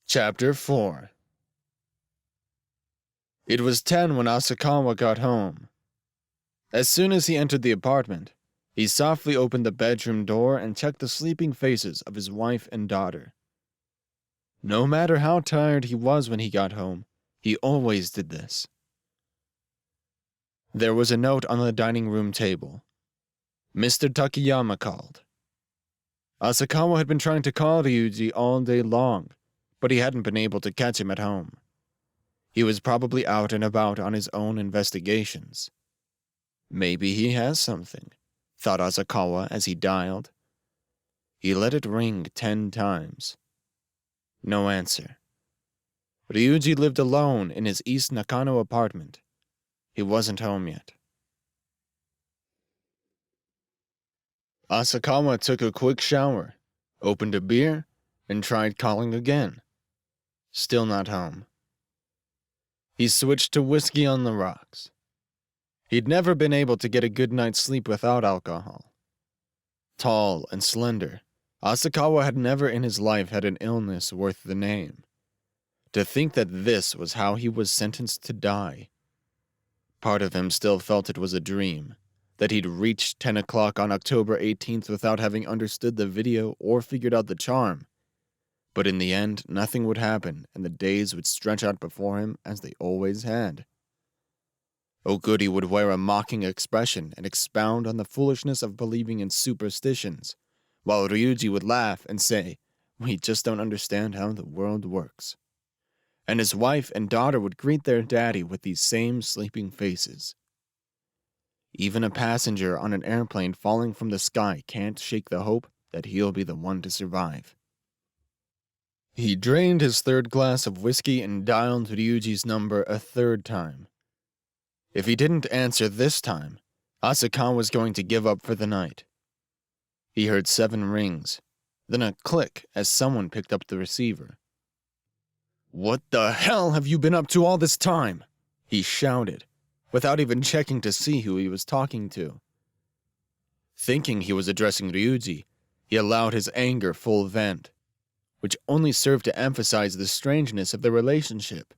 Chapter 4. It was 10 when Asakawa got home. As soon as he entered the apartment, he softly opened the bedroom door and checked the sleeping faces of his wife and daughter. No matter how tired he was when he got home, he always did this. There was a note on the dining room table. Mr. Takayama called. Asakawa had been trying to call Ryuji all day long, but he hadn't been able to catch him at home. He was probably out and about on his own investigations. Maybe he has something, thought Asakawa as he dialed. He let it ring 10 times. No answer. Ryuji lived alone in his East Nakano apartment. He wasn't home yet. Asakawa took a quick shower, opened a beer, and tried calling again. Still not home. He switched to whiskey on the rocks. He'd never been able to get a good night's sleep without alcohol. Tall and slender, Asakawa had never in his life had an illness worth the name. To think that this was how he was sentenced to die. Part of him still felt it was a dream, that he'd reached 10 o'clock on October 18th without having understood the video or figured out the charm. But in the end, nothing would happen, and the days would stretch out before him as they always had. Oguri would wear a mocking expression and expound on the foolishness of believing in superstitions, while Ryuji would laugh and say, "We just don't understand how the world works." And his wife and daughter would greet their daddy with these same sleeping faces. Even a passenger on an airplane falling from the sky can't shake the hope that he'll be the one to survive. He drained his third glass of whiskey and dialed Ryuji's number a third time. If he didn't answer this time, Asakawa was going to give up for the night. He heard 7 rings, then a click as someone picked up the receiver. "What the hell have you been up to all this time?" he shouted, without even checking to see who he was talking to. Thinking he was addressing Ryuji, he allowed his anger full vent, which only served to emphasize the strangeness of the relationship.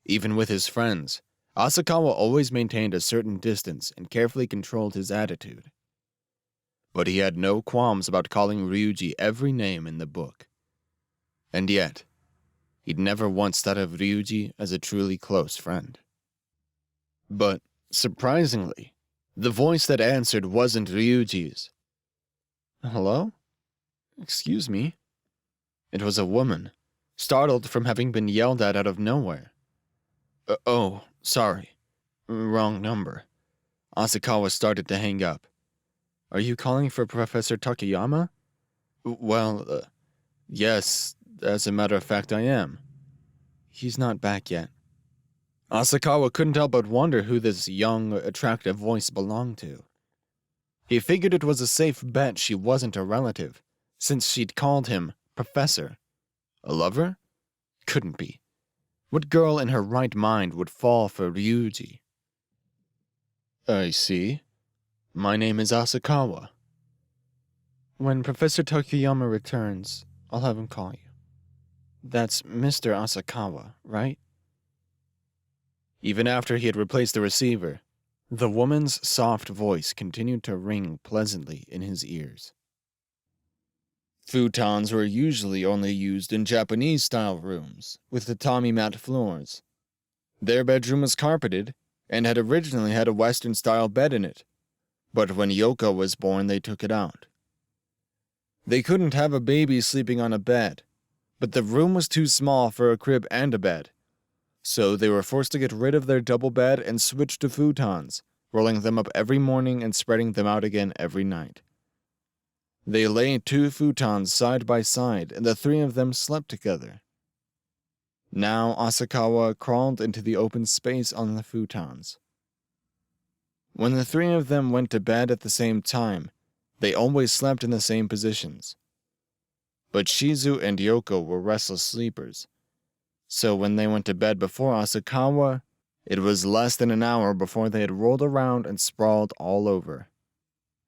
Even with his friends, Asakawa always maintained a certain distance and carefully controlled his attitude. But he had no qualms about calling Ryuji every name in the book. And yet, he'd never once thought of Ryuji as a truly close friend. But, surprisingly, the voice that answered wasn't Ryuji's. "Hello? Excuse me?" It was a woman, startled from having been yelled at out of nowhere. "Oh, sorry. Wrong number." Asakawa started to hang up. "Are you calling for Professor Takayama?" Well, yes, as a matter of fact I am." "He's not back yet." Asakawa couldn't help but wonder who this young, attractive voice belonged to. He figured it was a safe bet she wasn't a relative, since she'd called him Professor. A lover? Couldn't be. What girl in her right mind would fall for Ryuji? "I see. My name is Asakawa." "When Professor Takayama returns, I'll have him call you. That's Mr. Asakawa, right?" Even after he had replaced the receiver, the woman's soft voice continued to ring pleasantly in his ears. Futons were usually only used in Japanese-style rooms, with tatami mat floors. Their bedroom was carpeted, and had originally had a Western-style bed in it, but when Yoko was born they took it out. They couldn't have a baby sleeping on a bed, but the room was too small for a crib and a bed, so they were forced to get rid of their double bed and switch to futons, rolling them up every morning and spreading them out again every night. They lay 2 futons side by side, and the 3 of them slept together. Now Asakawa crawled into the open space on the futons. When the 3 of them went to bed at the same time, they always slept in the same positions. But Shizu and Yoko were restless sleepers, so when they went to bed before Asakawa, it was less than an hour before they had rolled around and sprawled all over.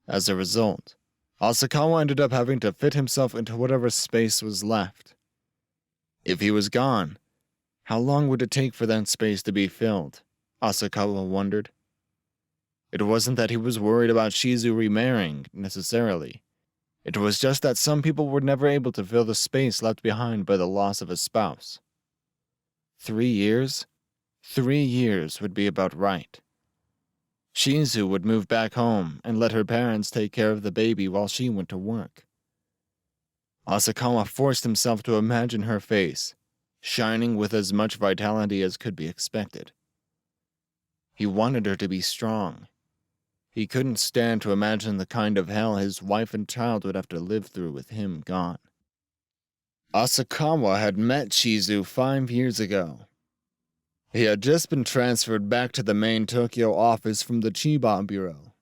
As a result, Asakawa ended up having to fit himself into whatever space was left. If he was gone, how long would it take for that space to be filled? Asakawa wondered. It wasn't that he was worried about Shizu remarrying, necessarily. It was just that some people were never able to fill the space left behind by the loss of a spouse. 3 years? 3 years would be about right. Shizu would move back home and let her parents take care of the baby while she went to work. Asakawa forced himself to imagine her face, shining with as much vitality as could be expected. He wanted her to be strong. He couldn't stand to imagine the kind of hell his wife and child would have to live through with him gone. Asakawa had met Shizu 5 years ago. He had just been transferred back to the main Tokyo office from the Chiba bureau.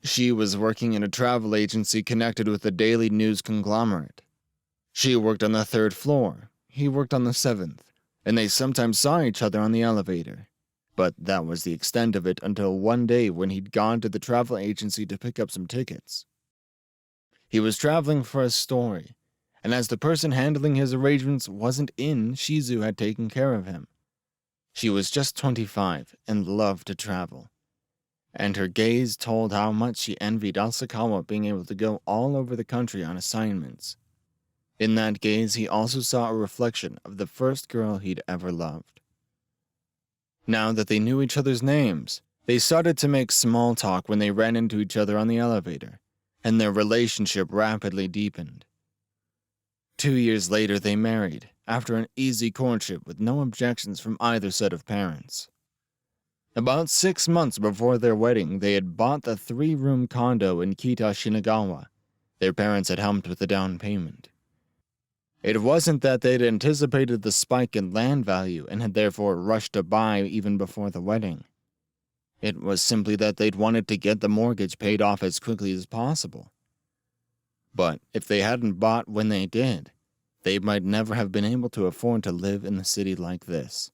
She was working in a travel agency connected with a daily news conglomerate. She worked on the 3rd floor, he worked on the 7th, and they sometimes saw each other on the elevator. But that was the extent of it until one day when he'd gone to the travel agency to pick up some tickets. He was traveling for a story, and as the person handling his arrangements wasn't in, Shizu had taken care of him. She was just 25 and loved to travel, and her gaze told how much she envied Asakawa being able to go all over the country on assignments. In that gaze, he also saw a reflection of the first girl he'd ever loved. Now that they knew each other's names, they started to make small talk when they ran into each other on the elevator, and their relationship rapidly deepened. 2 years later, they married, after an easy courtship with no objections from either set of parents. About 6 months before their wedding, they had bought the 3-room condo in Kita, Shinagawa. Their parents had helped with the down payment. It wasn't that they'd anticipated the spike in land value and had therefore rushed to buy even before the wedding. It was simply that they'd wanted to get the mortgage paid off as quickly as possible. But if they hadn't bought when they did, they might never have been able to afford to live in a city like this.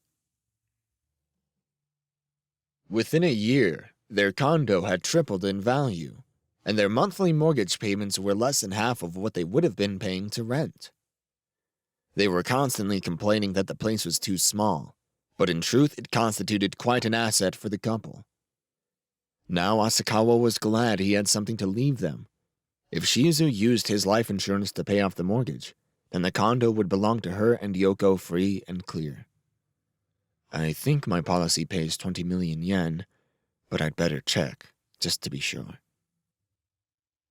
Within a year, their condo had tripled in value, and their monthly mortgage payments were less than half of what they would have been paying to rent. They were constantly complaining that the place was too small, but in truth it constituted quite an asset for the couple. Now Asakawa was glad he had something to leave them. If Shizu used his life insurance to pay off the mortgage, then the condo would belong to her and Yoko free and clear. I think my policy pays 20 million yen, but I'd better check, just to be sure.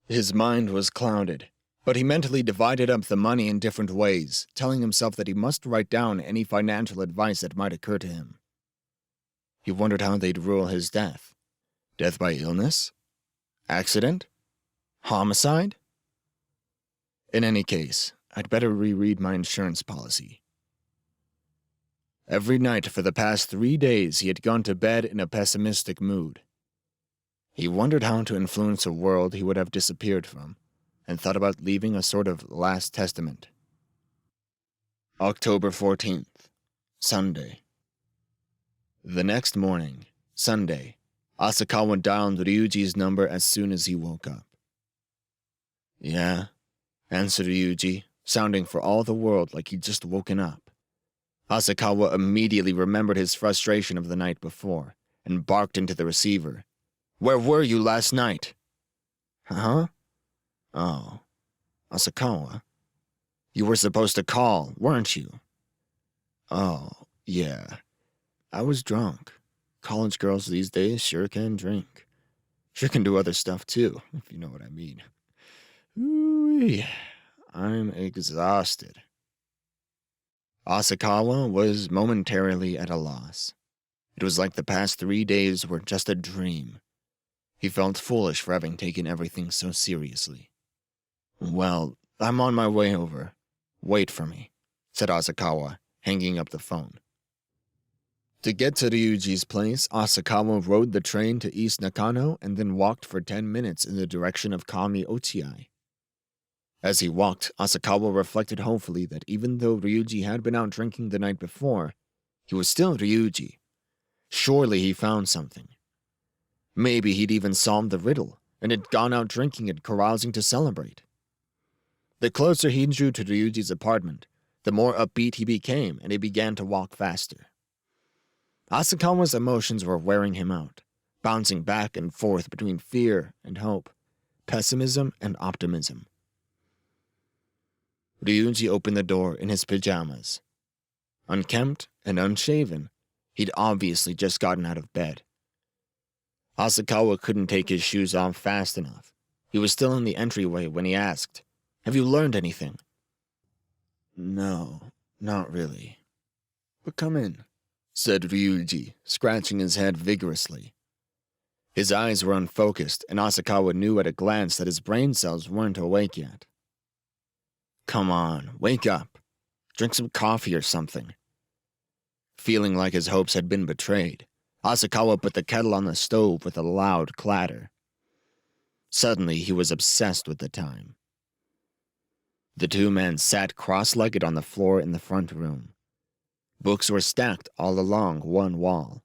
His mind was clouded, but he mentally divided up the money in different ways, telling himself that he must write down any financial advice that might occur to him. He wondered how they'd rule his death. Death by illness? Accident? Homicide? In any case, I'd better reread my insurance policy. Every night for the past 3 days he had gone to bed in a pessimistic mood. He wondered how to influence a world he would have disappeared from, and thought about leaving a sort of last testament. October 14th, Sunday. The next morning, Sunday, Asakawa dialed Ryuji's number as soon as he woke up. Yeah, answered Ryuji, sounding for all the world like he'd just woken up. Asakawa immediately remembered his frustration of the night before, and barked into the receiver. Where were you last night? Huh? Oh, Asakawa. You were supposed to call, weren't you? Oh, yeah. I was drunk. College girls these days sure can drink. Sure can do other stuff too, if you know what I mean. Ooh, I'm exhausted. Asakawa was momentarily at a loss. It was like the past 3 days were just a dream. He felt foolish for having taken everything so seriously. Well, I'm on my way over. Wait for me, said Asakawa, hanging up the phone. To get to Ryuji's place, Asakawa rode the train to East Nakano and then walked for 10 minutes in the direction of Kami Ochiai. As he walked, Asakawa reflected hopefully that even though Ryuji had been out drinking the night before, he was still Ryuji. Surely he found something. Maybe he'd even solved the riddle and had gone out drinking and carousing to celebrate. The closer he drew to Ryuji's apartment, the more upbeat he became, and he began to walk faster. Asakawa's emotions were wearing him out, bouncing back and forth between fear and hope, pessimism and optimism. Ryuji opened the door in his pajamas. Unkempt and unshaven, he'd obviously just gotten out of bed. Asakawa couldn't take his shoes off fast enough. He was still in the entryway when he asked, "Have you learned anything?" "No, not really. But come in," said Ryuji, scratching his head vigorously. His eyes were unfocused, and Asakawa knew at a glance that his brain cells weren't awake yet. "Come on, wake up. Drink some coffee or something." Feeling like his hopes had been betrayed, Asakawa put the kettle on the stove with a loud clatter. Suddenly, he was obsessed with the time. The two men sat cross-legged on the floor in the front room. Books were stacked all along one wall.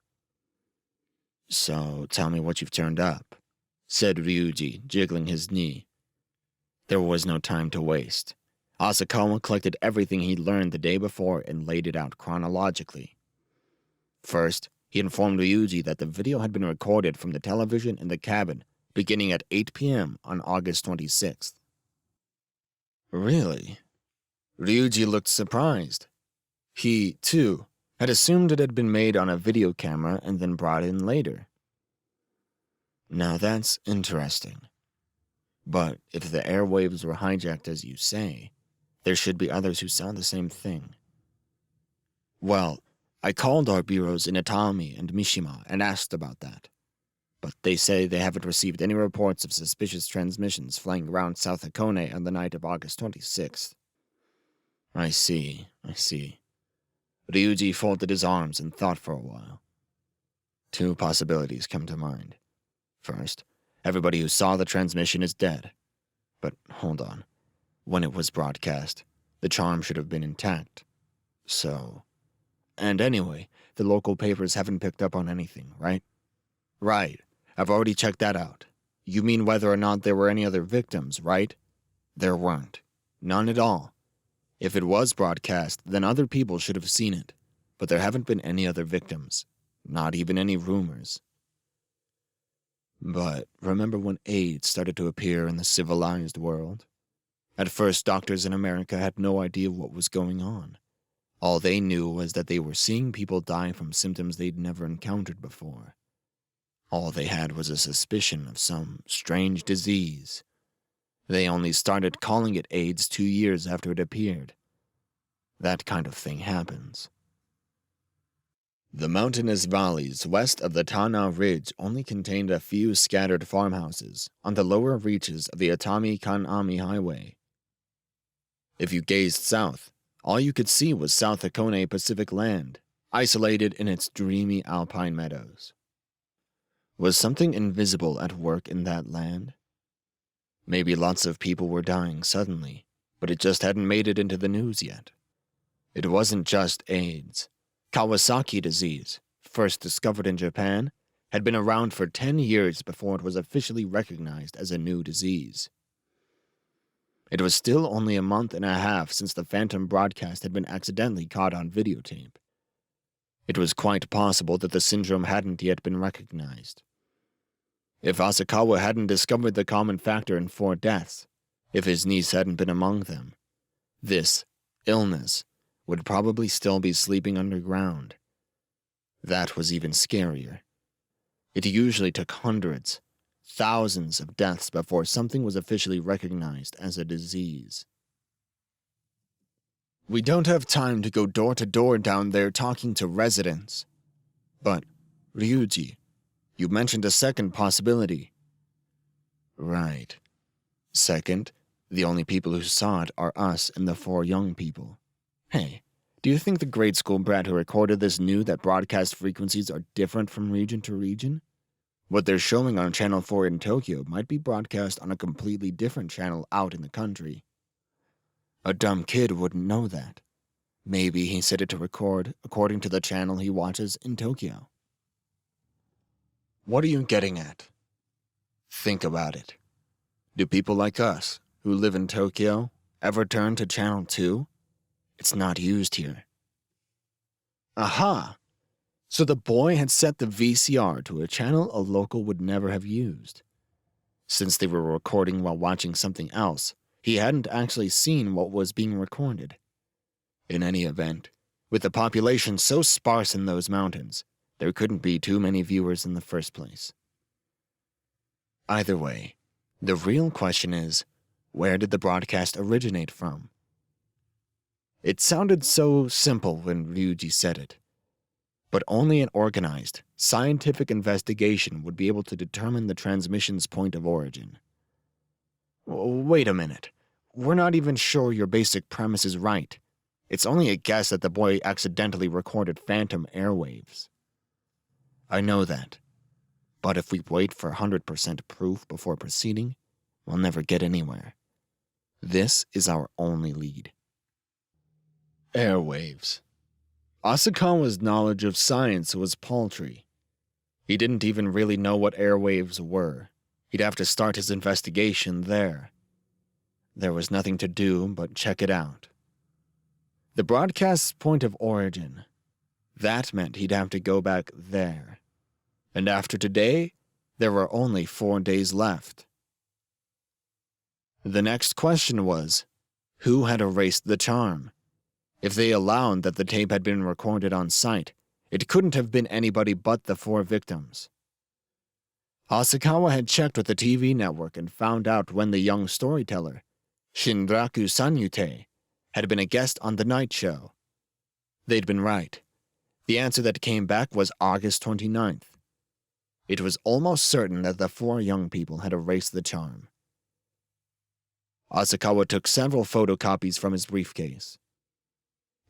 "So, tell me what you've turned up," said Ryuji, jiggling his knee. There was no time to waste. Asakawa collected everything he'd learned the day before and laid it out chronologically. First, he informed Ryuji that the video had been recorded from the television in the cabin beginning at 8 p.m. on August 26th. "Really?" Ryuji looked surprised. He, too, had assumed it had been made on a video camera and then brought in later. "Now that's interesting. But if the airwaves were hijacked as you say, there should be others who saw the same thing." "Well, I called our bureaus in Atami and Mishima and asked about that. But they say they haven't received any reports of suspicious transmissions flying around South Hakone on the night of August 26th. I see. Ryuji folded his arms and thought for a while. Two possibilities come to mind. First, everybody who saw the transmission is dead. But hold on. When it was broadcast, the charm should have been intact. So... And anyway, the local papers haven't picked up on anything, right? Right. I've already checked that out. You mean whether or not there were any other victims, right? There weren't. None at all. If it was broadcast, then other people should have seen it. But there haven't been any other victims. Not even any rumors. But remember when AIDS started to appear in the civilized world? At first, doctors in America had no idea what was going on. All they knew was that they were seeing people die from symptoms they'd never encountered before. All they had was a suspicion of some strange disease. They only started calling it AIDS 2 years after it appeared. That kind of thing happens. The mountainous valleys west of the Tana Ridge only contained a few scattered farmhouses on the lower reaches of the Atami-Kanami Highway. If you gazed south, all you could see was South Hakone Pacific land, isolated in its dreamy alpine meadows. Was something invisible at work in that land? Maybe lots of people were dying suddenly, but it just hadn't made it into the news yet. It wasn't just AIDS. Kawasaki disease, first discovered in Japan, had been around for 10 years before it was officially recognized as a new disease. It was still only a month and a half since the phantom broadcast had been accidentally caught on videotape. It was quite possible that the syndrome hadn't yet been recognized. If Asakawa hadn't discovered the common factor in 4 deaths, if his niece hadn't been among them, this illness would probably still be sleeping underground. That was even scarier. It usually took hundreds, thousands of deaths before something was officially recognized as a disease. We don't have time to go door to door down there talking to residents. But, Ryuji, you mentioned a second possibility. Right. Second, the only people who saw it are us and the 4 young people. Hey, do you think the grade school brat who recorded this knew that broadcast frequencies are different from region to region? What they're showing on Channel 4 in Tokyo might be broadcast on a completely different channel out in the country. A dumb kid wouldn't know that. Maybe he set it to record according to the channel he watches in Tokyo. What are you getting at? Think about it. Do people like us, who live in Tokyo, ever turn to Channel 2? It's not used here. Aha! So the boy had set the VCR to a channel a local would never have used. Since they were recording while watching something else, he hadn't actually seen what was being recorded. In any event, with the population so sparse in those mountains, there couldn't be too many viewers in the first place. Either way, the real question is, where did the broadcast originate from? It sounded so simple when Ryuji said it, but only an organized, scientific investigation would be able to determine the transmission's point of origin. Wait a minute. We're not even sure your basic premise is right. It's only a guess that the boy accidentally recorded phantom airwaves. I know that. But if we wait for 100% proof before proceeding, we'll never get anywhere. This is our only lead. Airwaves. Asakawa's knowledge of science was paltry. He didn't even really know what airwaves were. He'd have to start his investigation there. There was nothing to do but check it out. The broadcast's point of origin. That meant he'd have to go back there. And after today, there were only 4 days left. The next question was, who had erased the charm? If they allowed that the tape had been recorded on site, it couldn't have been anybody but the 4 victims. Asakawa had checked with the TV network and found out when the young storyteller, Shinraku Sanyute, had been a guest on the night show. They'd been right. The answer that came back was August 29th. It was almost certain that the 4 young people had erased the charm. Asakawa took several photocopies from his briefcase.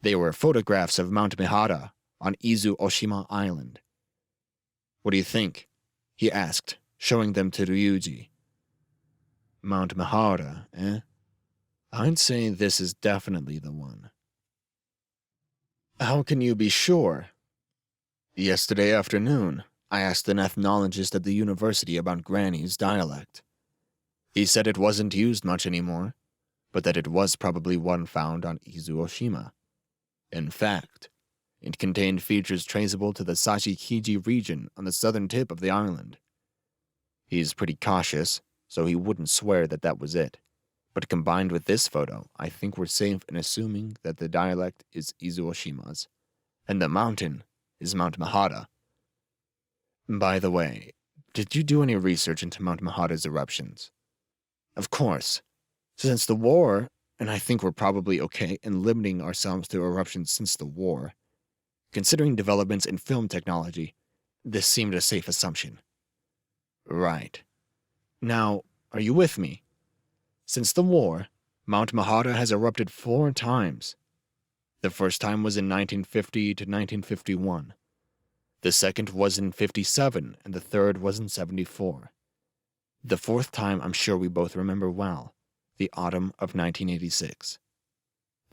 They were photographs of Mount Mihara on Izu Oshima Island. What do you think? He asked, showing them to Ryuji. Mount Mihara, eh? I'd say this is definitely the one. How can you be sure? Yesterday afternoon, I asked an ethnologist at the university about Granny's dialect. He said it wasn't used much anymore, but that it was probably one found on Izu Oshima. In fact, it contained features traceable to the Sashikiji region on the southern tip of the island. He's pretty cautious, so he wouldn't swear that that was it. But combined with this photo, I think we're safe in assuming that the dialect is Izu Oshima's, and the mountain is Mount Mihara. By the way, did you do any research into Mount Mihara's eruptions? Of course. Since the war, and I think we're probably okay in limiting ourselves to eruptions since the war. Considering developments in film technology, this seemed a safe assumption. Right. Now, are you with me? Since the war, Mount Mihara has erupted 4 times. The first time was in 1950 to 1951. The second was in 57, and the third was in 74. The 4th time I'm sure we both remember well, the autumn of 1986.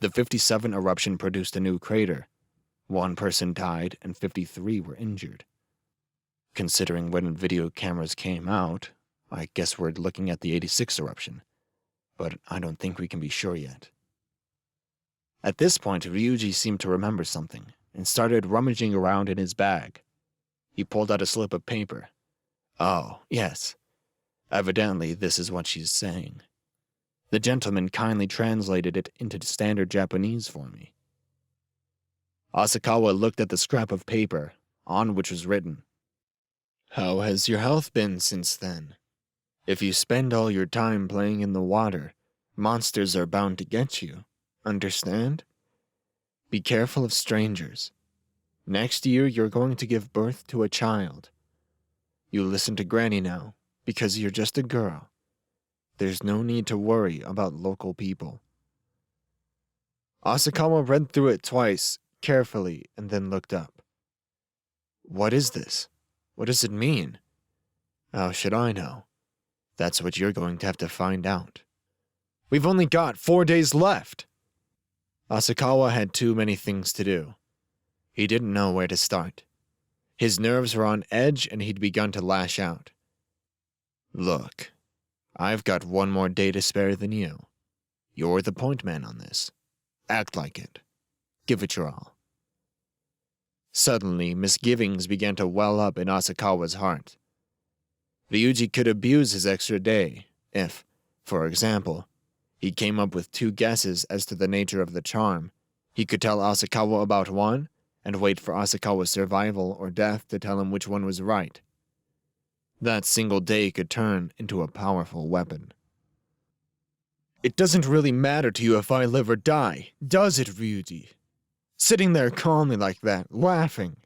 The 57 eruption produced a new crater. 1 person died and 53 were injured. Considering when video cameras came out, I guess we're looking at the 86 eruption, but I don't think we can be sure yet. At this point, Ryuji seemed to remember something and started rummaging around in his bag. He pulled out a slip of paper. Oh, yes. Evidently, this is what she's saying. The gentleman kindly translated it into standard Japanese for me. Asakawa looked at the scrap of paper, on which was written, "How has your health been since then? If you spend all your time playing in the water, monsters are bound to get you. Understand? Be careful of strangers. Next year, you're going to give birth to a child. You listen to Granny now, because you're just a girl. There's no need to worry about local people." Asakawa read through it twice, carefully, and then looked up. What is this? What does it mean? How should I know? That's what you're going to have to find out. We've only got 4 days left! Asakawa had too many things to do. He didn't know where to start. His nerves were on edge and he'd begun to lash out. Look, I've got 1 more day to spare than you. You're the point man on this. Act like it. Give it your all. Suddenly, misgivings began to well up in Asakawa's heart. Ryuji could abuse his extra day if, for example, he came up with 2 guesses as to the nature of the charm. He could tell Asakawa about one, and wait for Asakawa's survival or death to tell him which one was right. That single day could turn into a powerful weapon. It doesn't really matter to you if I live or die, does it, Ryuji? Sitting there calmly like that, laughing.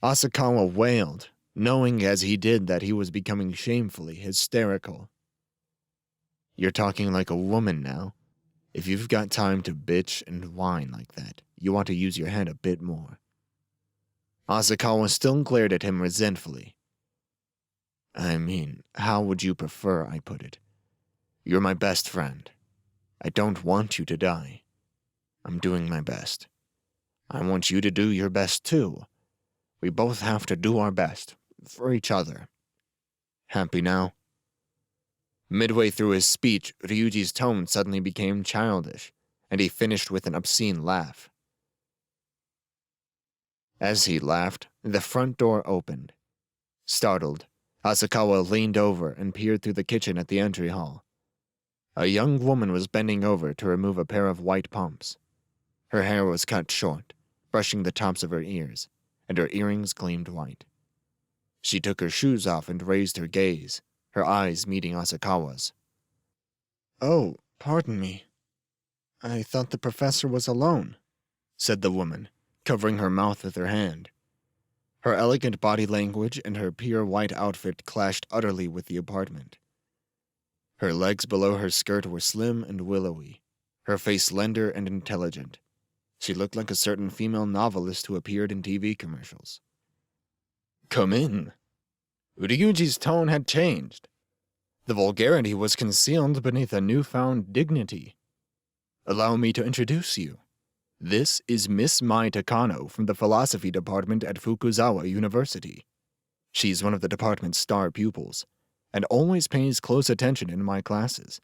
Asakawa wailed, knowing as he did that he was becoming shamefully hysterical. You're talking like a woman now. If you've got time to bitch and whine like that, you want to use your head a bit more. Asakawa still glared at him resentfully. I mean, how would you prefer I put it? You're my best friend. I don't want you to die. I'm doing my best. I want you to do your best too. We both have to do our best, for each other. Happy now? Midway through his speech, Ryuji's tone suddenly became childish, and he finished with an obscene laugh. As he laughed, the front door opened. Startled, Asakawa leaned over and peered through the kitchen at the entry hall. A young woman was bending over to remove a pair of white pumps. Her hair was cut short, brushing the tops of her ears, and her earrings gleamed white. She took her shoes off and raised her gaze, her eyes meeting Asakawa's. Oh, pardon me. I thought the professor was alone, said the woman, covering her mouth with her hand. Her elegant body language and her pure white outfit clashed utterly with the apartment. Her legs below her skirt were slim and willowy, her face slender and intelligent. She looked like a certain female novelist who appeared in TV commercials. Come in. Ryuji's tone had changed. The vulgarity was concealed beneath a newfound dignity. Allow me to introduce you. This is Miss Mai Takano from the philosophy department at Fukuzawa University. She's one of the department's star pupils, and always pays close attention in my classes.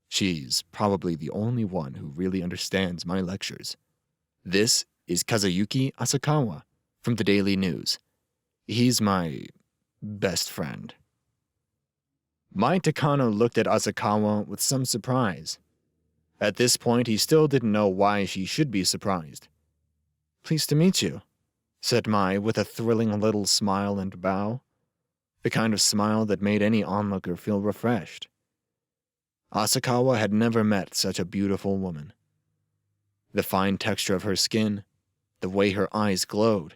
She's probably the only one who really understands my lectures. This is Kazuyuki Asakawa from the Daily News. He's my best friend. Mai Takano looked at Asakawa with some surprise. At this point, he still didn't know why she should be surprised. Pleased to meet you, said Mai with a thrilling little smile and bow, the kind of smile that made any onlooker feel refreshed. Asakawa had never met such a beautiful woman. The fine texture of her skin, the way her eyes glowed,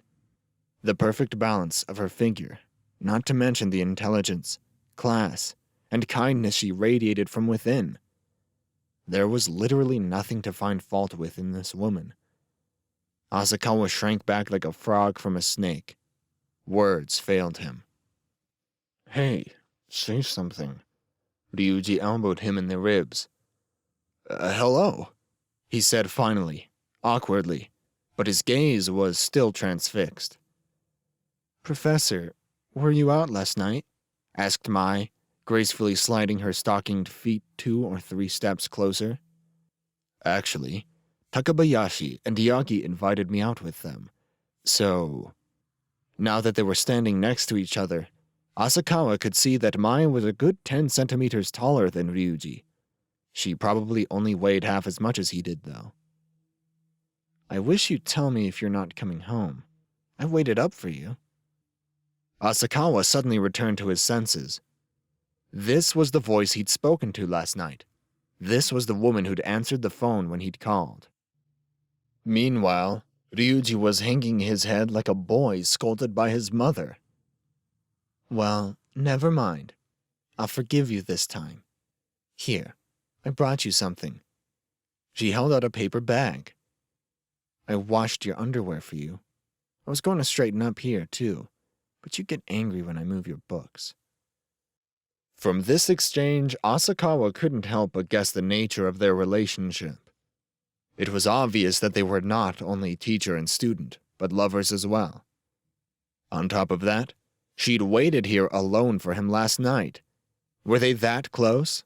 the perfect balance of her figure, not to mention the intelligence, class, and kindness she radiated from within. There was literally nothing to find fault with in this woman. Asakawa shrank back like a frog from a snake. Words failed him. Hey, say something. Ryuji elbowed him in the ribs. Hello, he said finally, awkwardly, but his gaze was still transfixed. Professor, were you out last night? Asked Mai, gracefully sliding her stockinged feet 2 or 3 steps closer. Actually, Takabayashi and Yagi invited me out with them. So, now that they were standing next to each other, Asakawa could see that Mai was a good 10 centimeters taller than Ryuji. She probably only weighed half as much as he did, though. I wish you'd tell me if you're not coming home. I waited up for you. Asakawa suddenly returned to his senses. This was the voice he'd spoken to last night. This was the woman who'd answered the phone when he'd called. Meanwhile, Ryuji was hanging his head like a boy scolded by his mother. Well, never mind. I'll forgive you this time. Here, I brought you something. She held out a paper bag. I washed your underwear for you. I was going to straighten up here, too, but you get angry when I move your books. From this exchange, Asakawa couldn't help but guess the nature of their relationship. It was obvious that they were not only teacher and student, but lovers as well. On top of that, she'd waited here alone for him last night. Were they that close?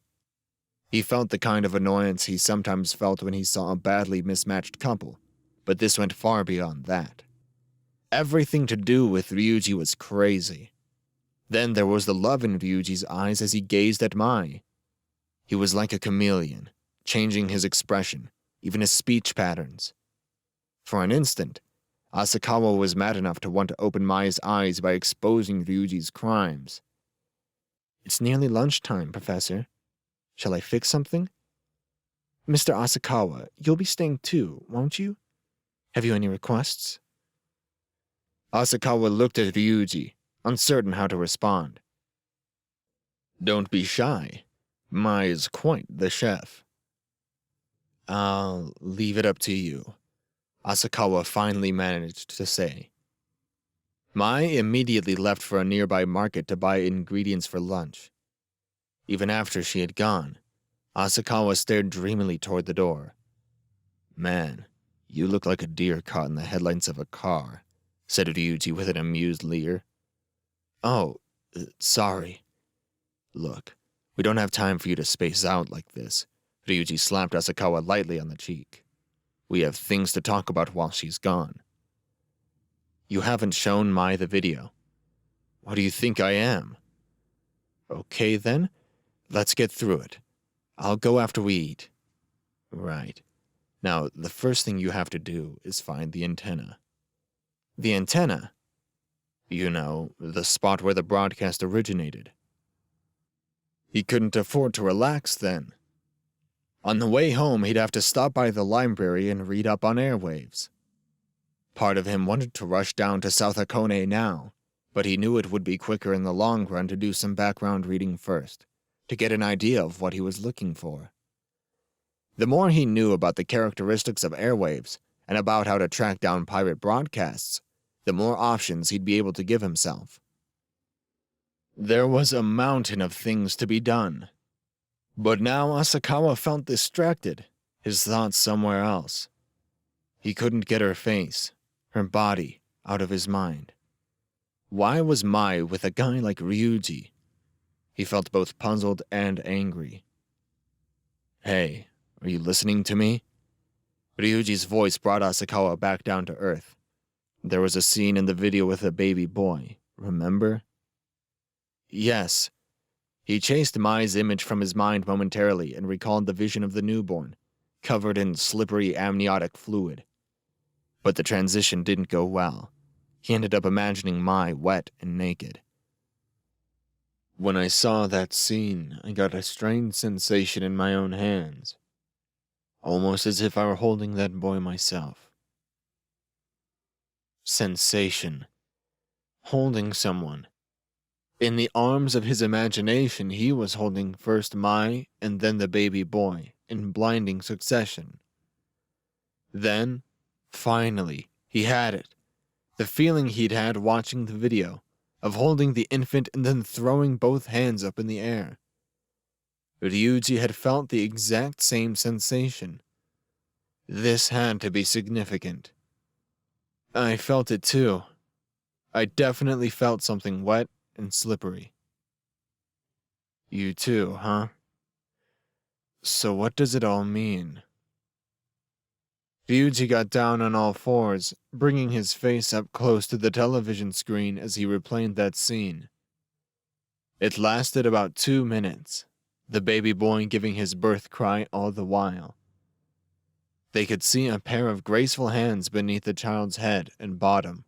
He felt the kind of annoyance he sometimes felt when he saw a badly mismatched couple, but this went far beyond that. Everything to do with Ryuji was crazy. Then there was the love in Ryuji's eyes as he gazed at Mai. He was like a chameleon, changing his expression, even his speech patterns. For an instant, Asakawa was mad enough to want to open Mai's eyes by exposing Ryuji's crimes. "It's nearly lunchtime, Professor. Shall I fix something? Mr. Asakawa, you'll be staying too, won't you? Have you any requests?" Asakawa looked at Ryuji, uncertain how to respond. "Don't be shy. Mai is quite the chef." "I'll leave it up to you," Asakawa finally managed to say. Mai immediately left for a nearby market to buy ingredients for lunch. Even after she had gone, Asakawa stared dreamily toward the door. "Man, you look like a deer caught in the headlights of a car," said Ryuji with an amused leer. "Oh, sorry. Look, we don't have time for you to space out like this." Ryuji slapped Asakawa lightly on the cheek. "We have things to talk about while she's gone." "You haven't shown Mai the video." "What do you think I am?" "Okay then, let's get through it. I'll go after we eat." "Right. Now, the first thing you have to do is find the antenna." "The antenna?" "You know, the spot where the broadcast originated." He couldn't afford to relax then. On the way home, he'd have to stop by the library and read up on airwaves. Part of him wanted to rush down to South Hakone now, but he knew it would be quicker in the long run to do some background reading first, to get an idea of what he was looking for. The more he knew about the characteristics of airwaves and about how to track down pirate broadcasts, the more options he'd be able to give himself. There was a mountain of things to be done. But now Asakawa felt distracted, his thoughts somewhere else. He couldn't get her face, her body, out of his mind. Why was Mai with a guy like Ryuji? He felt both puzzled and angry. "Hey, are you listening to me?" Ryuji's voice brought Asakawa back down to earth. "There was a scene in the video with a baby boy, remember?" "Yes." He chased Mai's image from his mind momentarily and recalled the vision of the newborn, covered in slippery amniotic fluid. But the transition didn't go well. He ended up imagining Mai wet and naked. "When I saw that scene, I got a strange sensation in my own hands. Almost as if I were holding that boy myself." Sensation. Holding someone. In the arms of his imagination, he was holding first Mai and then the baby boy, in blinding succession. Then, finally, he had it. The feeling he'd had watching the video, of holding the infant and then throwing both hands up in the air. Ryuji had felt the exact same sensation. This had to be significant. I felt it too. I definitely felt something wet and slippery. You too, huh? So what does it all mean? Ryuji got down on all fours, bringing his face up close to the television screen as he replayed that scene. It lasted about 2 minutes, the baby boy giving his birth cry all the while. They could see a pair of graceful hands beneath the child's head and bottom.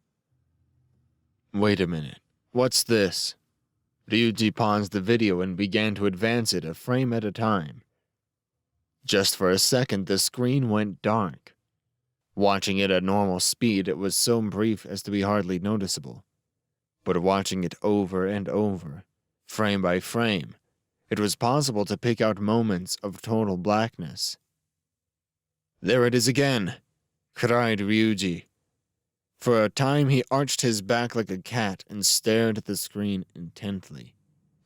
Wait a minute, what's this? Ryuji paused the video and began to advance it a frame at a time. Just for a second, the screen went dark. Watching it at normal speed, it was so brief as to be hardly noticeable. But watching it over and over, frame by frame, it was possible to pick out moments of total blackness. There it is again, cried Ryuji. For a time he arched his back like a cat and stared at the screen intently,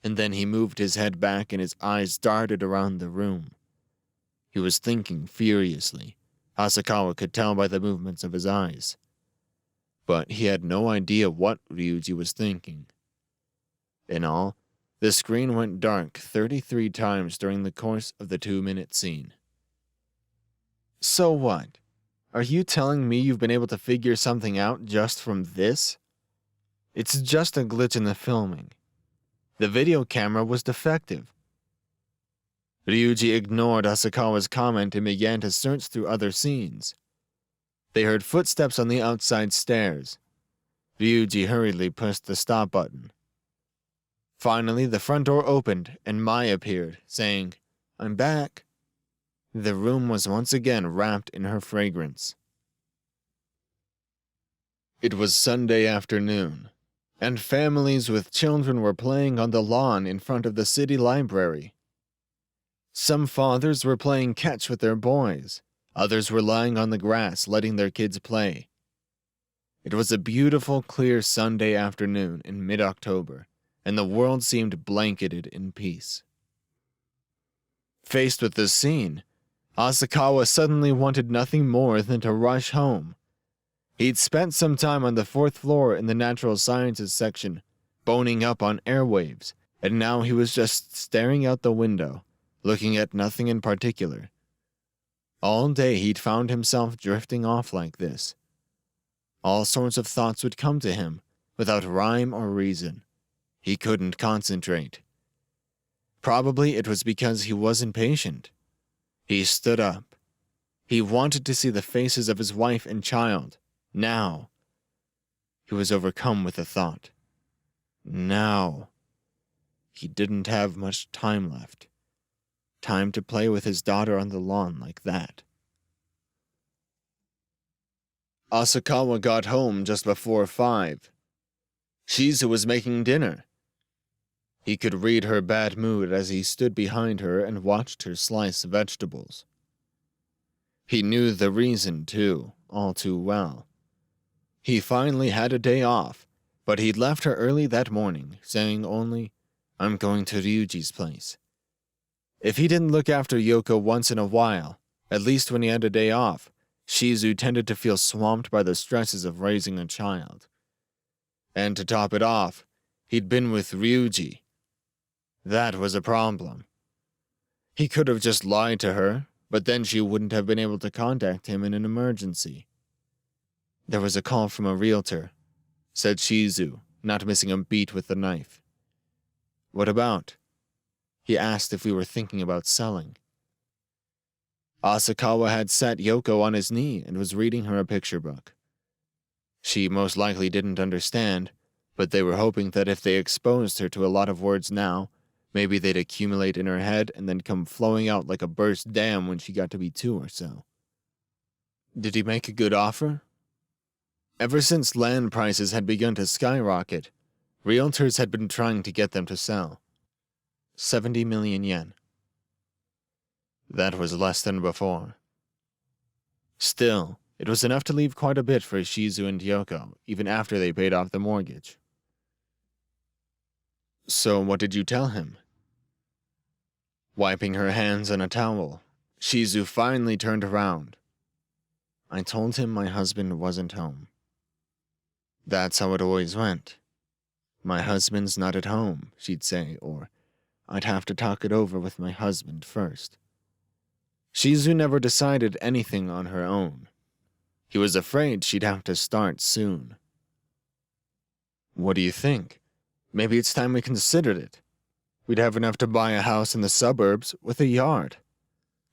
and then he moved his head back and his eyes darted around the room. He was thinking furiously. Asakawa could tell by the movements of his eyes. But he had no idea what Ryuji was thinking. In all, The screen went dark 33 times during the course of the 2-minute scene. So what? Are you telling me you've been able to figure something out just from this? It's just a glitch in the filming. The video camera was defective. Ryuji ignored Asakawa's comment and began to search through other scenes. They heard footsteps on the outside stairs. Ryuji hurriedly pushed the stop button. Finally, the front door opened and Mai appeared, saying, "I'm back." The room was once again wrapped in her fragrance. It was Sunday afternoon, and families with children were playing on the lawn in front of the city library. Some fathers were playing catch with their boys. Others were lying on the grass, letting their kids play. It was a beautiful, clear Sunday afternoon in mid-October, and the world seemed blanketed in peace. Faced with this scene, Asakawa suddenly wanted nothing more than to rush home. He'd spent some time on the 4th floor in the natural sciences section, boning up on airwaves, and now he was just staring out the window, looking at nothing in particular. All day he'd found himself drifting off like this. All sorts of thoughts would come to him, without rhyme or reason. He couldn't concentrate. Probably it was because he was impatient. He stood up. He wanted to see the faces of his wife and child, now. He was overcome with the thought. Now. He didn't have much time left. Time to play with his daughter on the lawn like that. Asakawa got home just before 5. Shizu was making dinner. He could read her bad mood as he stood behind her and watched her slice vegetables. He knew the reason, too, all too well. He finally had a day off, but he'd left her early that morning, saying only, "I'm going to Ryuji's place." If he didn't look after Yoko once in a while, at least when he had a day off, Shizu tended to feel swamped by the stresses of raising a child. And to top it off, he'd been with Ryuji. That was a problem. He could have just lied to her, but then she wouldn't have been able to contact him in an emergency. There was a call from a realtor, said Shizu, not missing a beat with the knife. What about? He asked if we were thinking about selling. Asakawa had sat Yoko on his knee and was reading her a picture book. She most likely didn't understand, but they were hoping that if they exposed her to a lot of words now, maybe they'd accumulate in her head and then come flowing out like a burst dam when she got to be 2 or so. Did he make a good offer? Ever since land prices had begun to skyrocket, realtors had been trying to get them to sell. 70 million yen. That was less than before. Still, it was enough to leave quite a bit for Shizu and Yoko, even after they paid off the mortgage. So what did you tell him? Wiping her hands on a towel, Shizu finally turned around. I told him my husband wasn't home. That's how it always went. My husband's not at home, she'd say, or I'd have to talk it over with my husband first. Shizu never decided anything on her own. He was afraid she'd have to start soon. What do you think? Maybe it's time we considered it. We'd have enough to buy a house in the suburbs with a yard.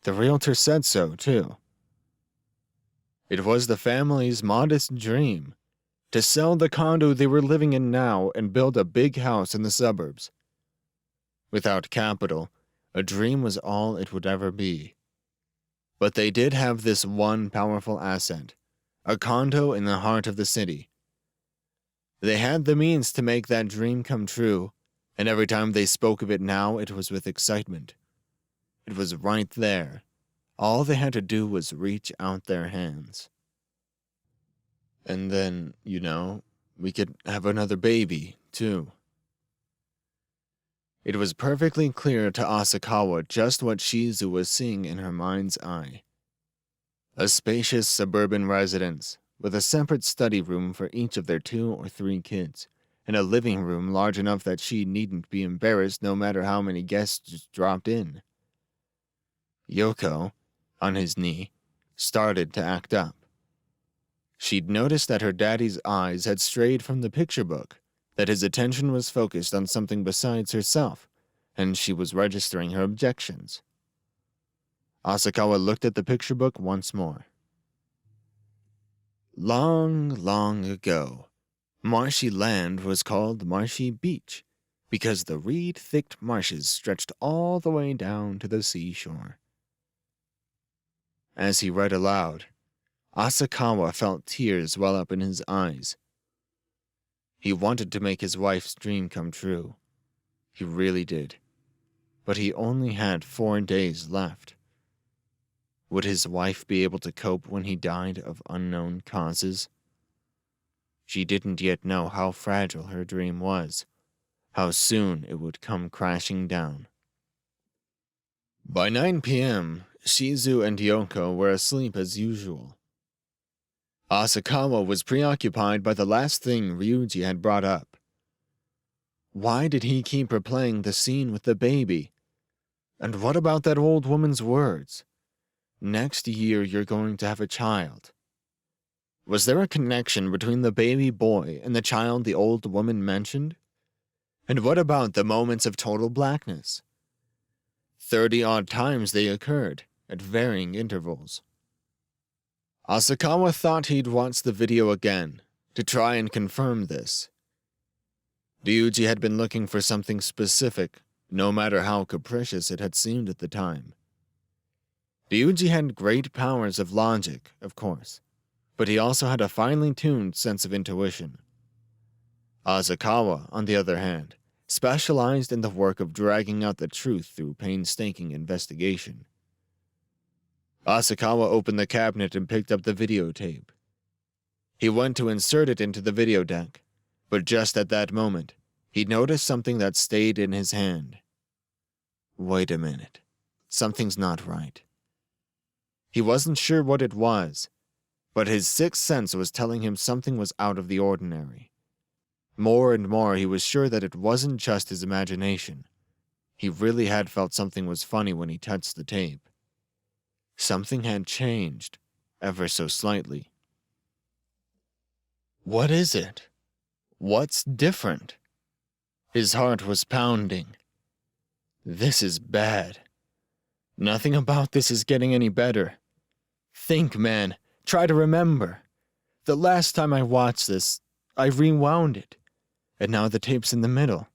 The realtor said so, too. It was the family's modest dream to sell the condo they were living in now and build a big house in the suburbs. Without capital, a dream was all it would ever be. But they did have this one powerful asset, a condo in the heart of the city. They had the means to make that dream come true, and every time they spoke of it now, it was with excitement. It was right there. All they had to do was reach out their hands. And then, we could have another baby, too. It was perfectly clear to Asakawa just what Shizu was seeing in her mind's eye. A spacious suburban residence, with a separate study room for each of their 2 or 3 kids, in a living room large enough that she needn't be embarrassed no matter how many guests dropped in. Yoko, on his knee, started to act up. She'd noticed that her daddy's eyes had strayed from the picture book, that his attention was focused on something besides herself, and she was registering her objections. Asakawa looked at the picture book once more. Long, long ago, Marshy Land was called Marshy Beach because the reed-thicked marshes stretched all the way down to the seashore. As he read aloud, Asakawa felt tears well up in his eyes. He wanted to make his wife's dream come true. He really did. But he only had 4 days left. Would his wife be able to cope when he died of unknown causes? She didn't yet know how fragile her dream was, how soon it would come crashing down. By 9 p.m., Shizu and Yoko were asleep as usual. Asakawa was preoccupied by the last thing Ryuji had brought up. Why did he keep replaying the scene with the baby? And what about that old woman's words? Next year you're going to have a child. Was there a connection between the baby boy and the child the old woman mentioned? And what about the moments of total blackness? 30-odd times they occurred, at varying intervals. Asakawa thought he'd watch the video again, to try and confirm this. Ryuji had been looking for something specific, no matter how capricious it had seemed at the time. Ryuji had great powers of logic, of course, but he also had a finely tuned sense of intuition. Asakawa, on the other hand, specialized in the work of dragging out the truth through painstaking investigation. Asakawa opened the cabinet and picked up the videotape. He went to insert it into the video deck, but just at that moment, he noticed something that stayed in his hand. Wait a minute. Something's not right. He wasn't sure what it was, but his sixth sense was telling him something was out of the ordinary. More and more he was sure that it wasn't just his imagination. He really had felt something was funny when he touched the tape. Something had changed, ever so slightly. What is it? What's different? His heart was pounding. This is bad. Nothing about this is getting any better. Think, man. Try to remember. The last time I watched this, I rewound it. And now the tape's in the middle,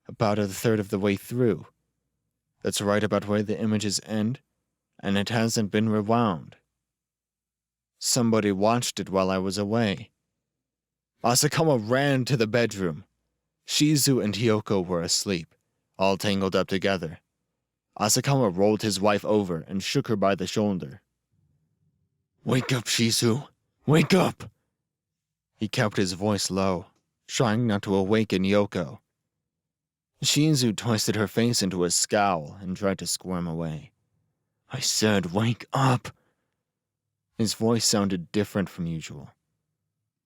about a third of the way through. That's right about where the images end, and it hasn't been rewound. Somebody watched it while I was away. Asakawa ran to the bedroom. Shizu and Hyoko were asleep, all tangled up together. Asakawa rolled his wife over and shook her by the shoulder. Wake up, Shizu! Wake up! He kept his voice low, trying not to awaken Yoko. Shizu twisted her face into a scowl and tried to squirm away. I said, wake up! His voice sounded different from usual.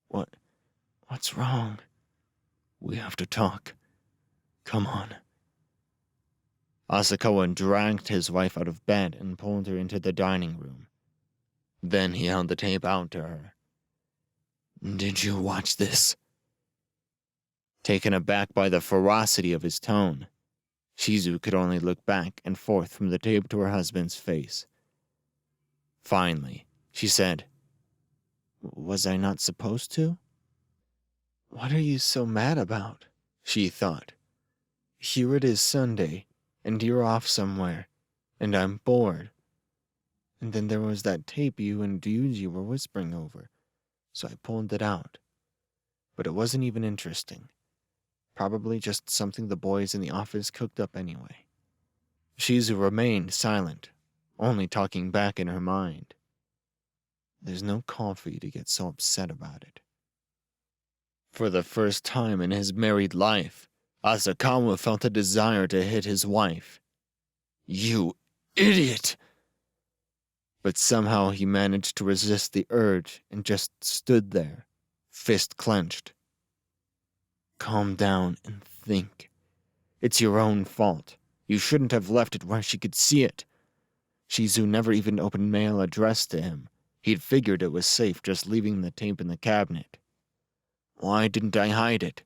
What's wrong? We have to talk. Come on. Asakawa dragged his wife out of bed and pulled her into the dining room. Then he held the tape out to her. Did you watch this? Taken aback by the ferocity of his tone, Shizu could only look back and forth from the tape to her husband's face. Finally, she said, Was I not supposed to? What are you so mad about? She thought. Here it is Sunday, and you're off somewhere, and I'm bored. And then there was that tape you and Ryuji were whispering over, so I pulled it out. But it wasn't even interesting. Probably just something the boys in the office cooked up anyway. Shizu remained silent, only talking back in her mind. There's no call for you to get so upset about it. For the first time in his married life, Asakawa felt a desire to hit his wife. You idiot! But somehow he managed to resist the urge and just stood there, fist clenched. Calm down and think. It's your own fault. You shouldn't have left it where she could see it. Shizu never even opened mail addressed to him. He'd figured it was safe just leaving the tape in the cabinet. Why didn't I hide it?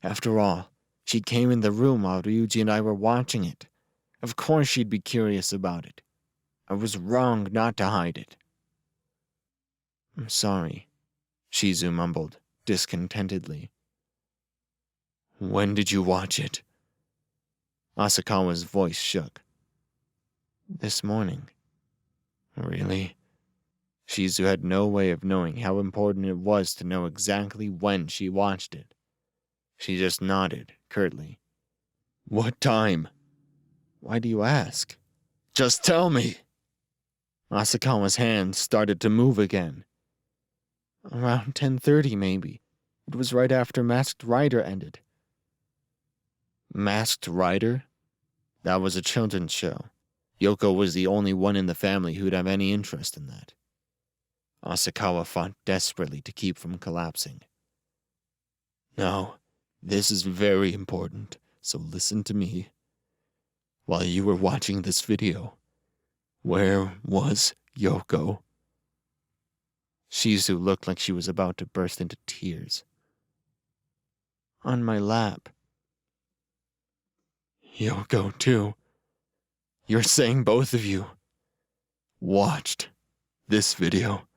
After all, she came in the room while Ryuji and I were watching it. Of course she'd be curious about it. I was wrong not to hide it. I'm sorry, Shizu mumbled, discontentedly. When did you watch it? Asakawa's voice shook. This morning. Really? Shizu had no way of knowing how important it was to know exactly when she watched it. She just nodded, curtly. What time? Why do you ask? Just tell me! Asakawa's hand started to move again. Around 10:30, maybe. It was right after Masked Rider ended. Masked Rider? That was a children's show. Yoko was the only one in the family who'd have any interest in that. Asakawa fought desperately to keep from collapsing. No, this is very important, so listen to me. While you were watching this video, where was Yoko? Shizu looked like she was about to burst into tears. On my lap. Yoko, too. You're saying both of you watched this video.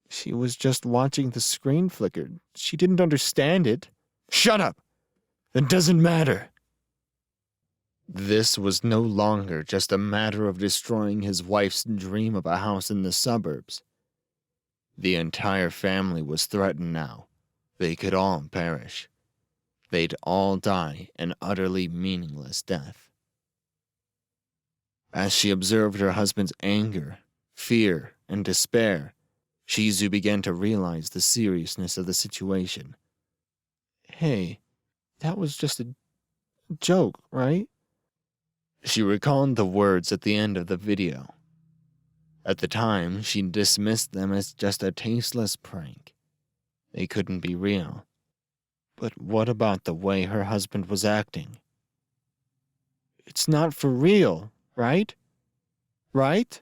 She was just watching the screen flicker. She didn't understand it. Shut up! It doesn't matter. This was no longer just a matter of destroying his wife's dream of a house in the suburbs. The entire family was threatened now. They could all perish. They'd all die an utterly meaningless death. As she observed her husband's anger, fear, and despair, Shizu began to realize the seriousness of the situation. Hey, that was just a joke, right? She recalled the words at the end of the video. At the time, she dismissed them as just a tasteless prank. They couldn't be real. But what about the way her husband was acting? It's not for real, right? Right?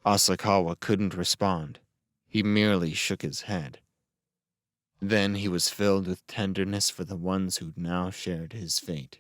Asakawa couldn't respond. He merely shook his head. Then he was filled with tenderness for the ones who'd now shared his fate.